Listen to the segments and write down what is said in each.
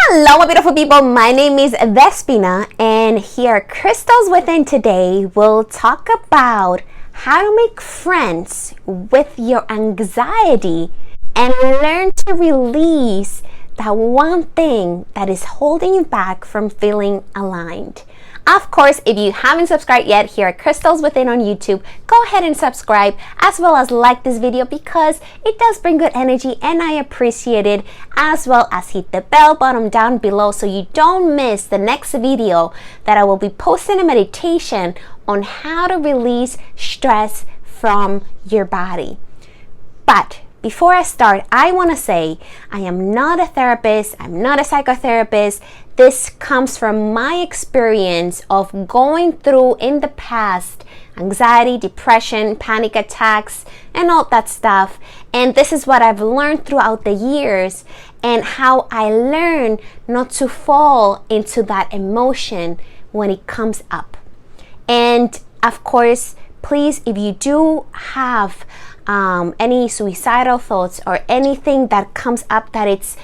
Hello, my beautiful people. My name is Vespina, and here at Crystalswithin today, we'll talk about how to make friends with your anxiety and learn to release that one thing that is holding you back from feeling aligned. Of course, if you haven't subscribed yet here at Crystalswithin on YouTube, go ahead and subscribe as well as like this video because it does bring good energy and I appreciate it, as well as hit the bell button down below so you don't miss the next video that I will be posting a meditation on how to release stress from your body. But before I start, I want to say I am not a therapist, I'm not a psychotherapist. This comes from my experience of going through in the past anxiety, depression, panic attacks, and all that stuff. And this is what I've learned throughout the years and how I learn not to fall into that emotion when it comes up. And of course, please, if you do have any suicidal thoughts or anything that comes up that it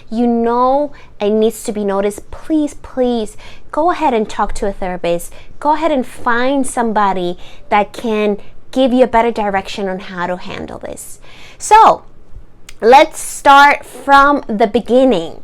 needs to be noticed, please go ahead and talk to a therapist. Go ahead and find somebody that can give you a better direction on how to handle this. So let's start from the beginning,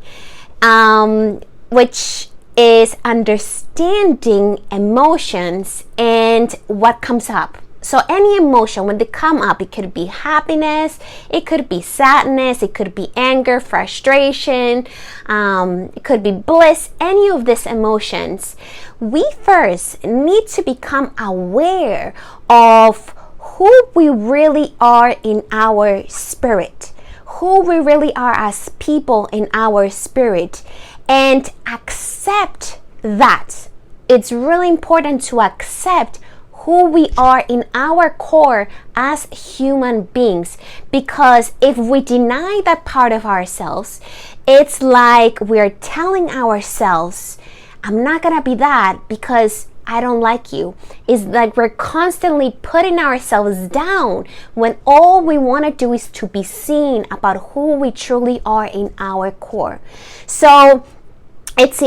which is understanding emotions and what comes up. So any emotion, when they come up, it could be happiness, it could be sadness, it could be anger, frustration, it could be bliss, any of these emotions. We first need to become aware of who we really are in our spirit, who we really are as people in our spirit, and accept that. It's really important to accept who we are in our core as human beings, because if we deny that part of ourselves, it's like we're telling ourselves, I'm not gonna be that because I don't like you. It's like we're constantly putting ourselves down when all we want to do is to be seen about who we truly are in our core. So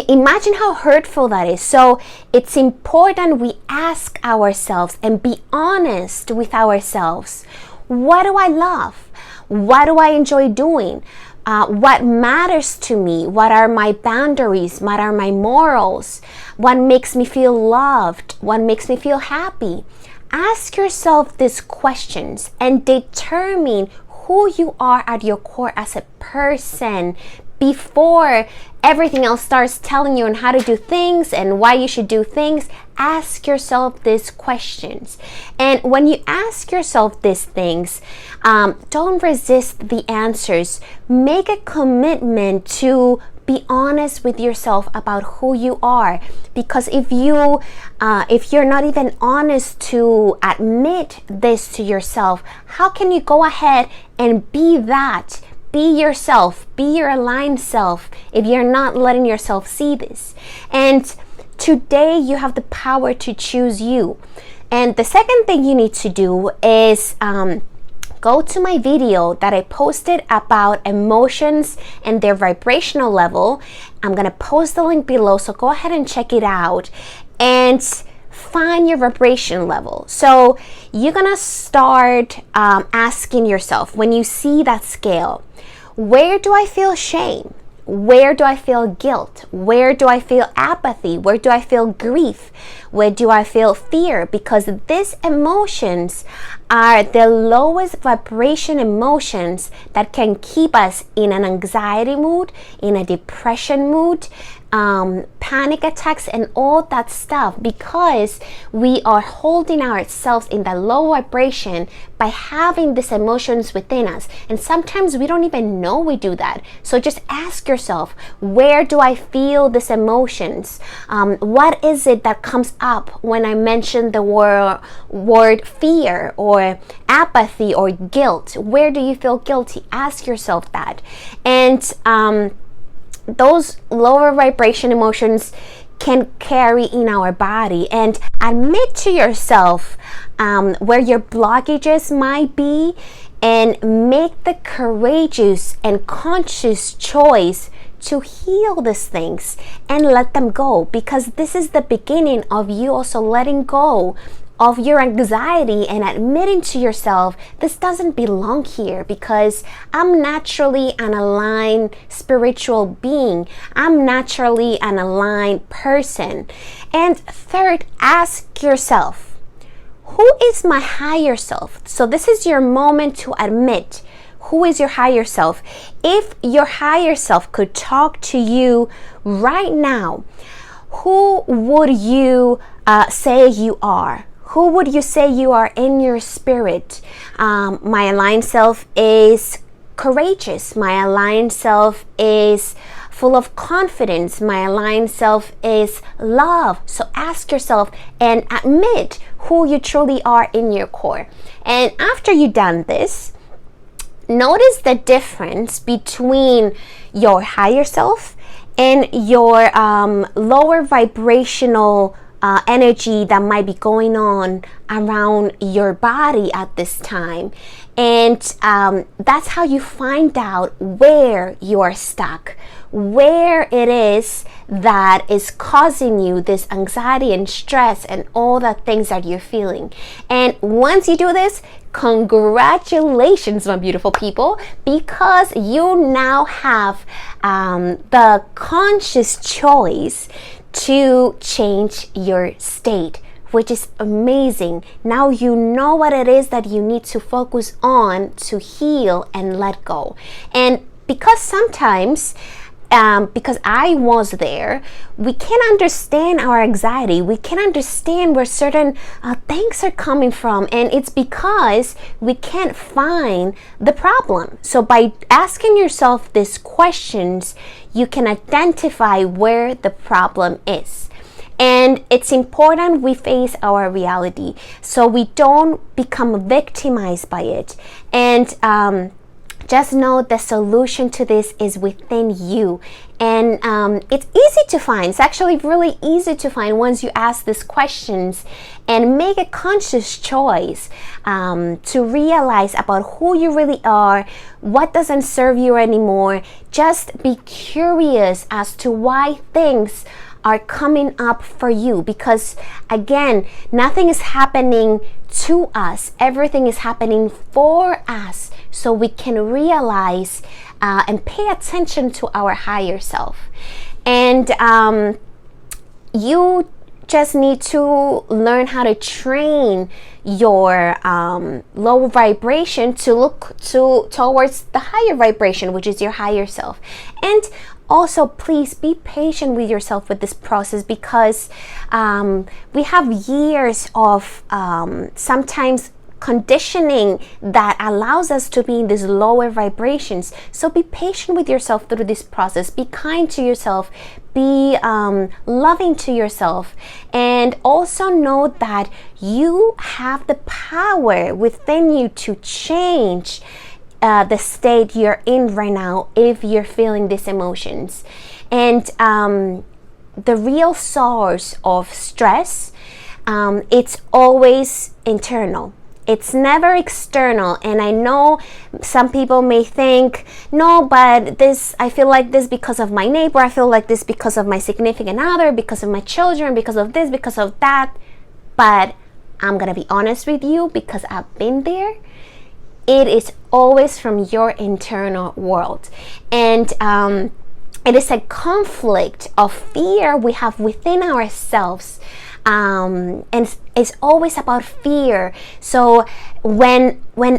imagine how hurtful that is. So it's important we ask ourselves and be honest with ourselves. What do I love? What do I enjoy doing? What matters to me? What are my boundaries? What are my morals? What makes me feel loved? What makes me feel happy? Ask yourself these questions and determine who you are at your core as a person before everything else starts telling you on how to do things and why you should do things. Ask yourself these questions. And when you ask yourself these things, don't resist the answers. Make a commitment to be honest with yourself about who you are, because if you're not even honest to admit this to yourself, how can you go ahead and be that? Be yourself, be your aligned self if you're not letting yourself see this. And today you have the power to choose you. And the second thing you need to do is go to my video that I posted about emotions and their vibrational level. I'm gonna post the link below, so go ahead and check it out and find your vibration level. So you're gonna start asking yourself, when you see that scale, where do I feel shame? Where do I feel guilt? Where do I feel apathy? Where do I feel grief? Where do I feel fear? Because these emotions are the lowest vibration emotions that can keep us in an anxiety mood, in a depression mood, panic attacks and all that stuff, because we are holding ourselves in the low vibration by having these emotions within us. And sometimes we don't even know we do that. So just ask yourself, where do I feel these emotions? What is it that comes up when I mention the word fear or apathy or guilt? Where do you feel guilty? Ask yourself that. And those lower vibration emotions can carry in our body, and admit to yourself where your blockages might be, and make the courageous and conscious choice to heal these things and let them go, because this is the beginning of you also letting go of your anxiety and admitting to yourself, this doesn't belong here, because I'm naturally an aligned spiritual being. I'm naturally an aligned person. And third, ask yourself, who is my higher self? So this is your moment to admit, who is your higher self? If your higher self could talk to you right now, who would you say you are? Who would you say you are in your spirit? My aligned self is courageous. My aligned self is full of confidence. My aligned self is love. So ask yourself and admit who you truly are in your core. And after you've done this, notice the difference between your higher self and your lower vibrational energy that might be going on around your body at this time. And that's how you find out where you are stuck, where it is that is causing you this anxiety and stress and all the things that you're feeling. And once you do this, congratulations, my beautiful people, because you now have the conscious choice to change your state, which is amazing. Now you know what it is that you need to focus on to heal and let go. And because sometimes because I was there, we can't understand our anxiety. We can't understand where certain things are coming from. And it's because we can't find the problem. So by asking yourself these questions, you can identify where the problem is. And it's important we face our reality so we don't become victimized by it. And just know the solution to this is within you. And it's easy to find. It's actually really easy to find once you ask these questions and make a conscious choice to realize about who you really are, what doesn't serve you anymore. Just be curious as to why things are coming up for you, because again, nothing is happening to us, everything is happening for us, so we can realize and pay attention to our higher self. And you just need to learn how to train your low vibration to look towards the higher vibration, which is your higher self. And also, please be patient with yourself with this process, because we have years of sometimes conditioning that allows us to be in these lower vibrations. So be patient with yourself through this process. Be kind to yourself. Be loving to yourself. And also know that you have the power within you to change the state you're in right now if you're feeling these emotions. And the real source of stress, it's always internal. It's never external. And I know some people may think, no, but this, I feel like this because of my neighbor, I feel like this because of my significant other, because of my children, because of this, because of that. But I'm gonna be honest with you, because I've been there. It is always from your internal world. And it is a conflict of fear we have within ourselves. And it's always about fear. So when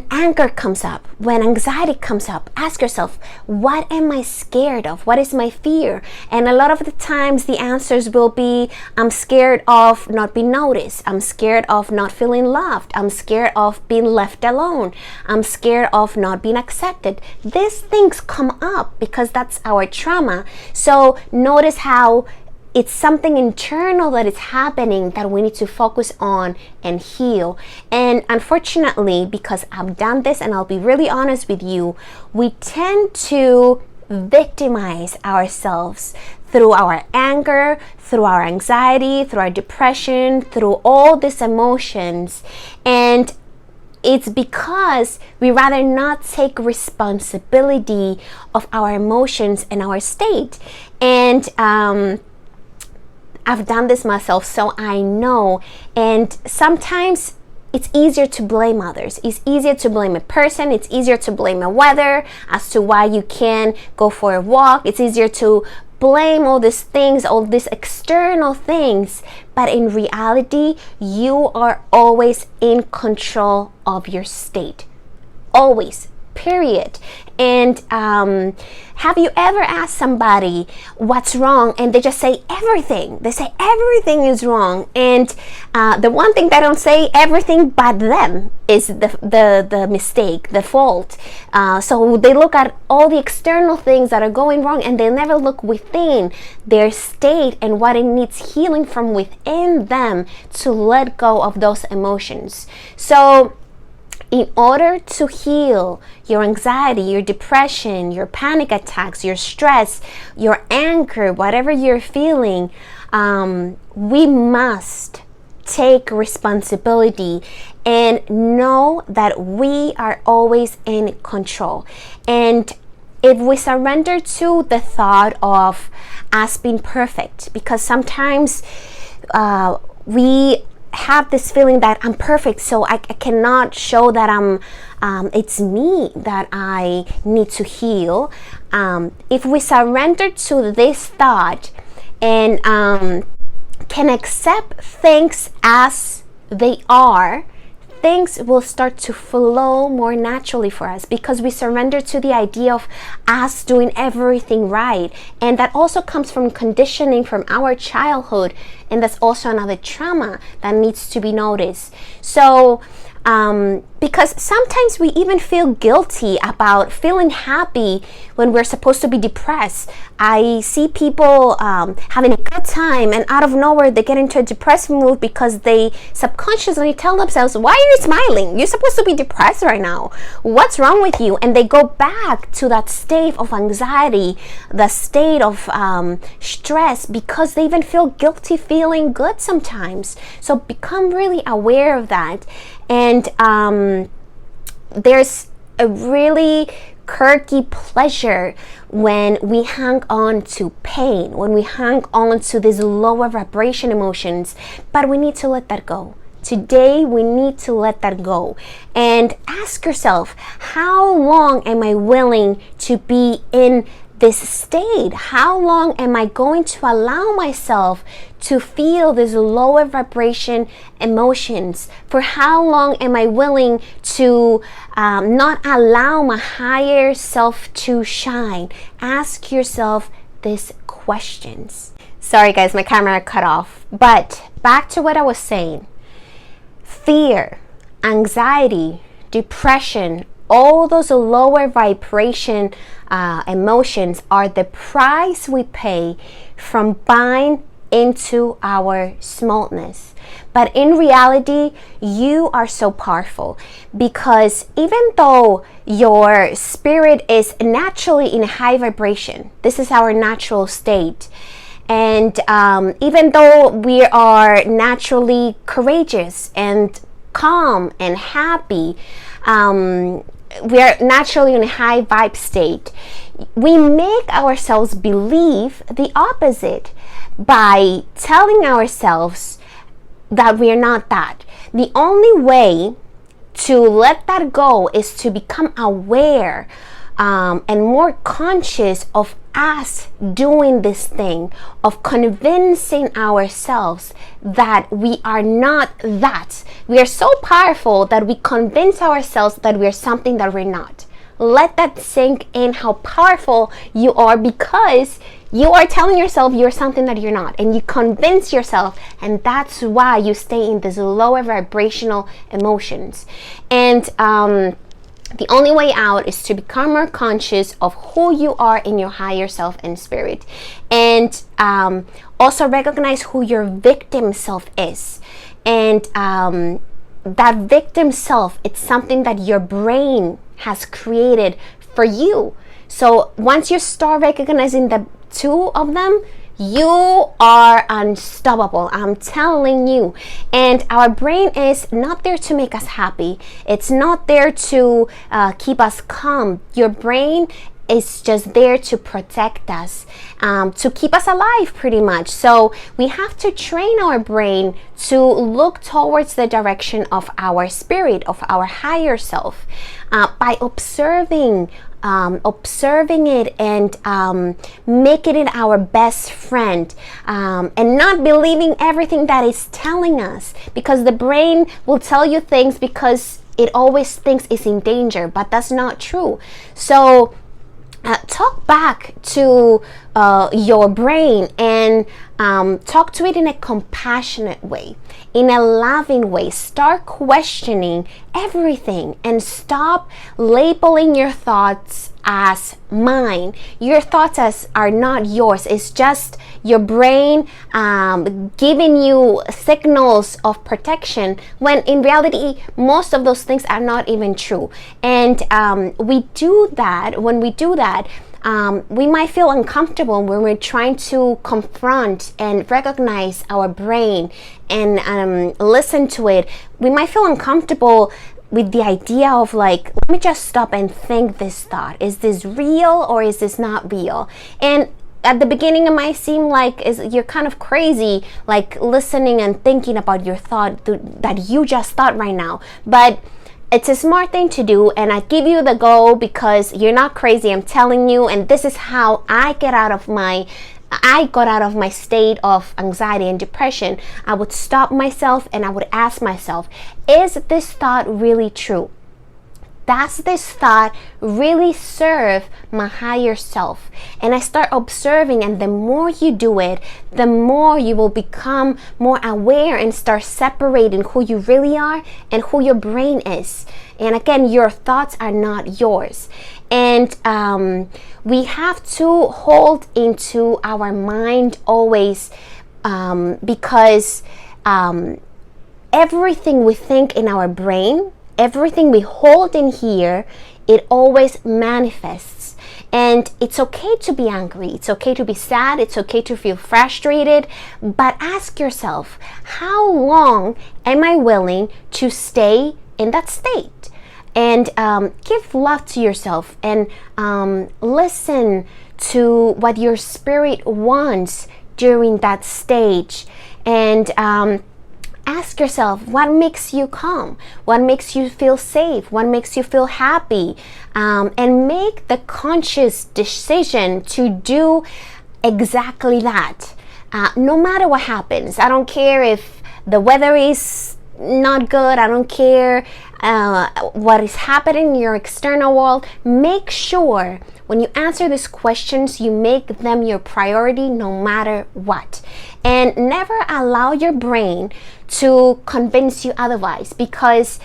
anger comes up, when anxiety comes up, ask yourself, what am I scared of? What is my fear? And a lot of the times the answers will be, I'm scared of not being noticed. I'm scared of not feeling loved. I'm scared of being left alone. I'm scared of not being accepted. These things come up because that's our trauma. So notice how it's something internal that is happening that we need to focus on and heal. And unfortunately, because I've done this, and I'll be really honest with you, we tend to victimize ourselves through our anger, through our anxiety, through our depression, through all these emotions. And it's because we rather not take responsibility of our emotions and our state. And I've done this myself, so I know. And sometimes it's easier to blame others. It's easier to blame a person. It's easier to blame the weather as to why you can't go for a walk. It's easier to blame all these things, all these external things. But in reality, you are always in control of your state. Always. Period. And have you ever asked somebody what's wrong, and they just say everything? They say everything is wrong, and the one thing they don't say, everything but them, is the mistake, the fault. So they look at all the external things that are going wrong, and they never look within their state and what it needs healing from within them to let go of those emotions. So in order to heal your anxiety, your depression, your panic attacks, your stress, your anger, whatever you're feeling, we must take responsibility and know that we are always in control. And if we surrender to the thought of us being perfect, because sometimes we have this feeling that I'm perfect, so I cannot show that it's me that I need to heal. If we surrender to this thought and can accept things as they are, things will start to flow more naturally for us, because we surrender to the idea of us doing everything right. And that also comes from conditioning from our childhood, and that's also another trauma that needs to be noticed. So because sometimes we even feel guilty about feeling happy when we're supposed to be depressed. I see people having a good time, and out of nowhere they get into a depressed mood because they subconsciously tell themselves, why are you smiling? You're supposed to be depressed right now. What's wrong with you? And they go back to that state of anxiety, the state of stress, because they even feel guilty feeling good sometimes. So become really aware of that. And there's a really quirky pleasure when we hang on to pain, when we hang on to these lower vibration emotions, but we need to let that go. Today, we need to let that go and ask yourself, how long am I willing to be in this state? How long am I going to allow myself to feel these lower vibration emotions? For how long am I willing to not allow my higher self to shine? Ask yourself these questions. Sorry guys, my camera cut off. But back to what I was saying. Fear, anxiety, depression, all those lower vibration emotions are the price we pay from buying into our smallness. But in reality, you are so powerful, because even though your spirit is naturally in high vibration, this is our natural state, and even though we are naturally courageous and calm and happy, we are naturally in a high vibe state, we make ourselves believe the opposite by telling ourselves that we are not that. The only way to let that go is to become aware and more conscious of us doing this thing, of convincing ourselves that we are not that. We are so powerful that we convince ourselves that we are something that we're not. Let that sink in, how powerful you are, because you are telling yourself you're something that you're not, and you convince yourself, and that's why you stay in these lower vibrational emotions. And the only way out is to become more conscious of who you are in your higher self and spirit, and also recognize who your victim self is. And that victim self, it's something that your brain has created for you. So once you start recognizing the two of them, You are unstoppable. I'm telling you. And our brain is not there to make us happy. It's not there to keep us calm. Your brain is just there to protect us, to keep us alive pretty much. So we have to train our brain to look towards the direction of our spirit, of our higher self, by observing it and making it our best friend, and not believing everything that it's telling us, because the brain will tell you things because it always thinks it's in danger, but that's not true. So talk back to your brain and talk to it in a compassionate way, in a loving way. Start questioning everything and stop labeling your thoughts as mine. Your thoughts are not yours. It's just your brain giving you signals of protection, when in reality most of those things are not even true. And when we do that, we might feel uncomfortable when we're trying to confront and recognize our brain and listen to it. We might feel uncomfortable with the idea of, like, let me just stop and think this thought. Is this real or is this not real? And at the beginning it might seem like you're kind of crazy, like listening and thinking about your thought that you just thought right now. But it's a smart thing to do, and I give you the go because you're not crazy, I'm telling you. And this is how I got out of my state of anxiety and depression. I would stop myself and I would ask myself, is this thought really true? Does this thought really serve my higher self? And I start observing, and the more you do it, the more you will become more aware and start separating who you really are and who your brain is. And again, your thoughts are not yours. And we have to hold into our mind always, because everything we think in our brain, everything we hold in here, it always manifests. And it's okay to be angry, it's okay to be sad, it's okay to feel frustrated, but ask yourself, how long am I willing to stay in that state? And give love to yourself, and listen to what your spirit wants during that stage. And ask yourself, what makes you calm? What makes you feel safe? What makes you feel happy? And make the conscious decision to do exactly that. No matter what happens. I don't care if the weather is not good. I don't care what is happening in your external world. Make sure when you answer these questions, you make them your priority no matter what. And never allow your brain to convince you otherwise, because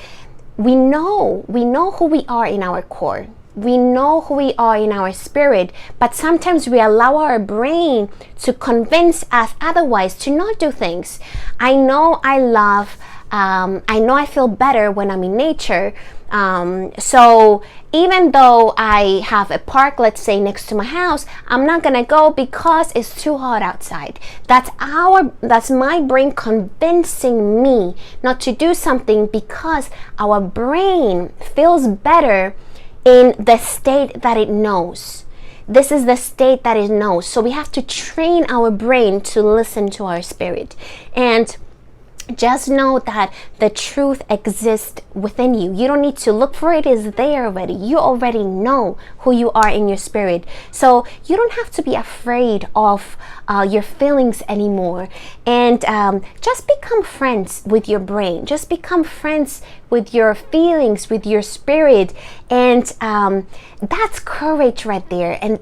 we know who we are in our core. We know who we are in our spirit, but sometimes we allow our brain to convince us otherwise, to not do things. I know I feel better when I'm in nature. So even though I have a park, let's say, next to my house, I'm not gonna go because it's too hot outside. That's my brain convincing me not to do something, because our brain feels better in the state that it knows. This is the state that it knows. So we have to train our brain to listen to our spirit. And just know that the truth exists within you. You don't need to look for it. It's there already. You already know who you are in your spirit. So you don't have to be afraid of your feelings anymore. And just become friends with your brain. Just become friends with your feelings, with your spirit. And that's courage right there. And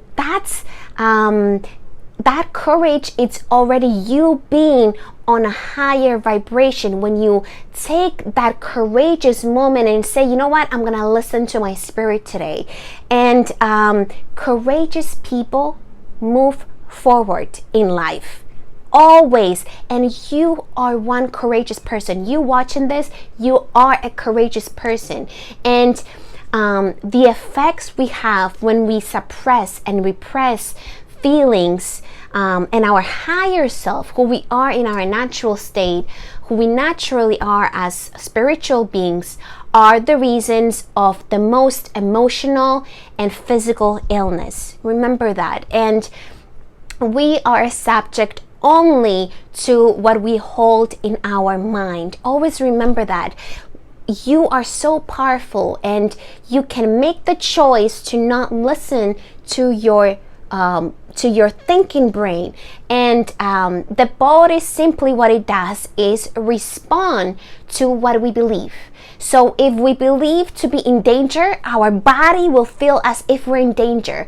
that courage, it's already you being on a higher vibration. When you take that courageous moment and say, you know what, I'm gonna listen to my spirit today. And courageous people move forward in life always. And you are one courageous person. You watching this, you are a courageous person. And the effects we have when we suppress and repress feelings, and our higher self, who we are in our natural state, who we naturally are as spiritual beings, are the reasons of the most emotional and physical illness. Remember that. And we are subject only to what we hold in our mind. Always remember that. You are so powerful, and you can make the choice to not listen to your thinking brain. And the body, simply what it does is respond to what we believe. So if we believe to be in danger, our body will feel as if we're in danger.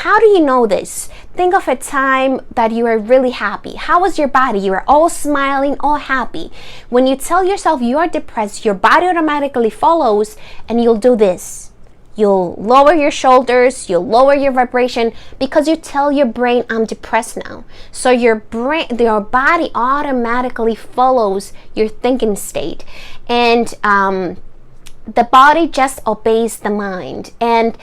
How do you know this? Think of a time that you were really happy. How was your body? You were all smiling, all happy. When you tell yourself you are depressed, your body automatically follows, and you'll do this. You'll lower your shoulders, you'll lower your vibration, because you tell your brain, I'm depressed now. So your body automatically follows your thinking state. And the body just obeys the mind. And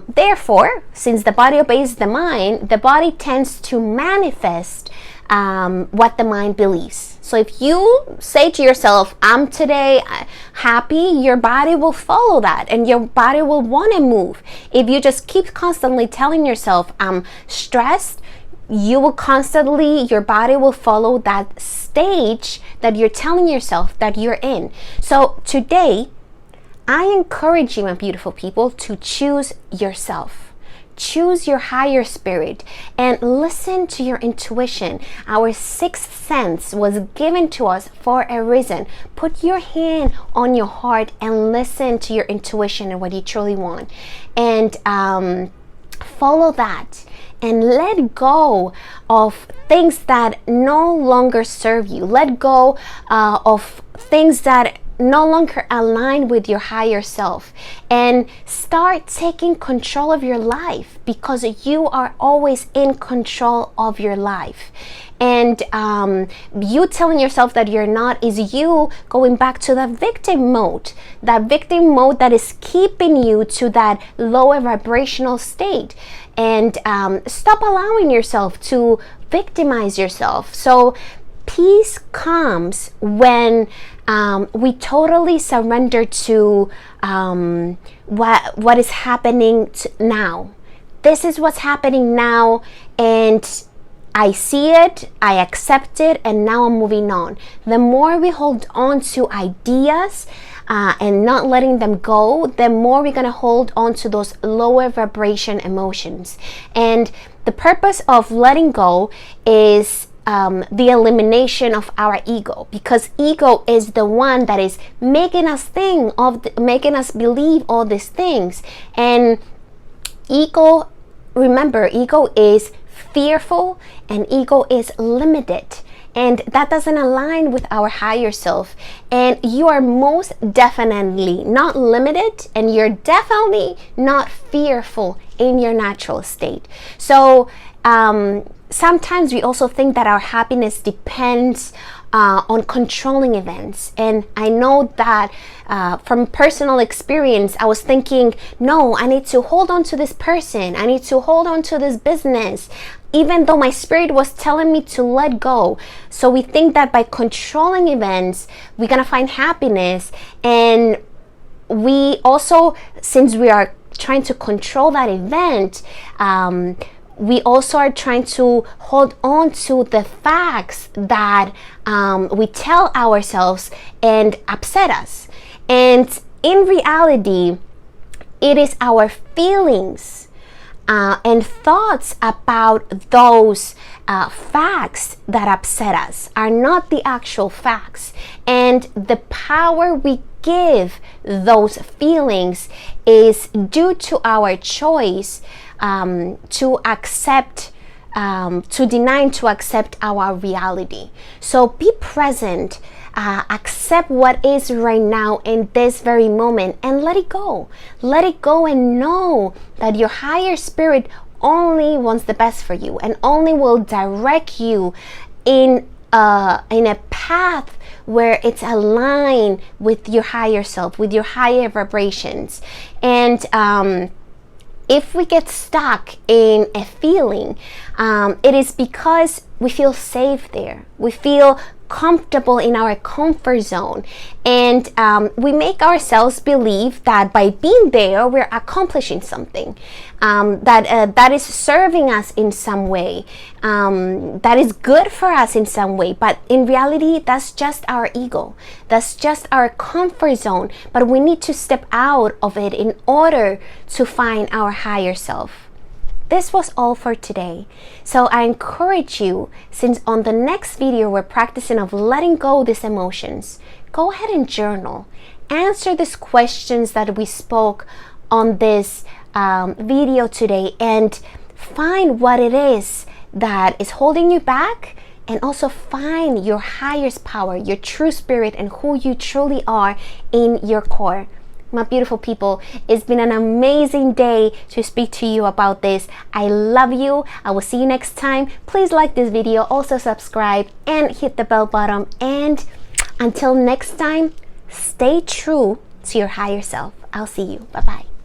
therefore, since the body obeys the mind, the body tends to manifest what the mind believes. So if you say to yourself, I'm today happy, your body will follow that, and your body will want to move. If you just keep constantly telling yourself, I'm stressed, you will constantly, your body will follow that stage that you're telling yourself that you're in. So today, I encourage you, my beautiful people, to choose yourself. Choose your higher spirit and listen to your intuition. Our sixth sense was given to us for a reason. Put your hand on your heart and listen to your intuition and what you truly want. And follow that. And let go of things that no longer serve you. Let go of things that no longer align with your higher self, and start taking control of your life, because you are always in control of your life. And you telling yourself that you're not is you going back to that victim mode that is keeping you to that lower vibrational state. And stop allowing yourself to victimize yourself. So peace comes when we totally surrender to what is happening now. This is what's happening now, and I see it, I accept it, and now I'm moving on. The more we hold on to ideas and not letting them go, the more we're going to hold on to those lower vibration emotions. And the purpose of letting go is the elimination of our ego, because ego is the one that is making us making us believe all these things. And ego, remember, ego is fearful and ego is limited, and that doesn't align with our higher self. And you are most definitely not limited, and you're definitely not fearful in your natural state. So sometimes we also think that our happiness depends on controlling events. And I know that from personal experience, I was thinking, no, I need to hold on to this person. I need to hold on to this business, even though my spirit was telling me to let go. So we think that by controlling events, we're going to find happiness. And we also, since we are trying to control that event, we also are trying to hold on to the facts that we tell ourselves and upset us. And in reality, it is our feelings and thoughts about those facts that upset us, are not the actual facts. And the power we give those feelings is due to our choice to accept, to deny and to accept our reality. So be present, accept what is right now in this very moment, and let it go. Let it go, and know that your higher spirit only wants the best for you, and only will direct you in a path where it's aligned with your higher self, with your higher vibrations. And If we get stuck in a feeling, it is because we feel safe there. We feel comfortable in our comfort zone, and we make ourselves believe that by being there we're accomplishing something, that is serving us in some way, that is good for us in some way. But in reality, that's just our ego, that's just our comfort zone. But we need to step out of it in order to find our higher self. This was all for today. So I encourage you, since on the next video we're practicing of letting go of these emotions, go ahead and journal. Answer these questions that we spoke on this video today, and find what it is that is holding you back, and also find your highest power, your true spirit, and who you truly are in your core. My beautiful people, it's been an amazing day to speak to you about this. I love you. I will see you next time. Please like this video, also subscribe and hit the bell button. And until next time, stay true to your higher self. I'll see you. Bye-bye.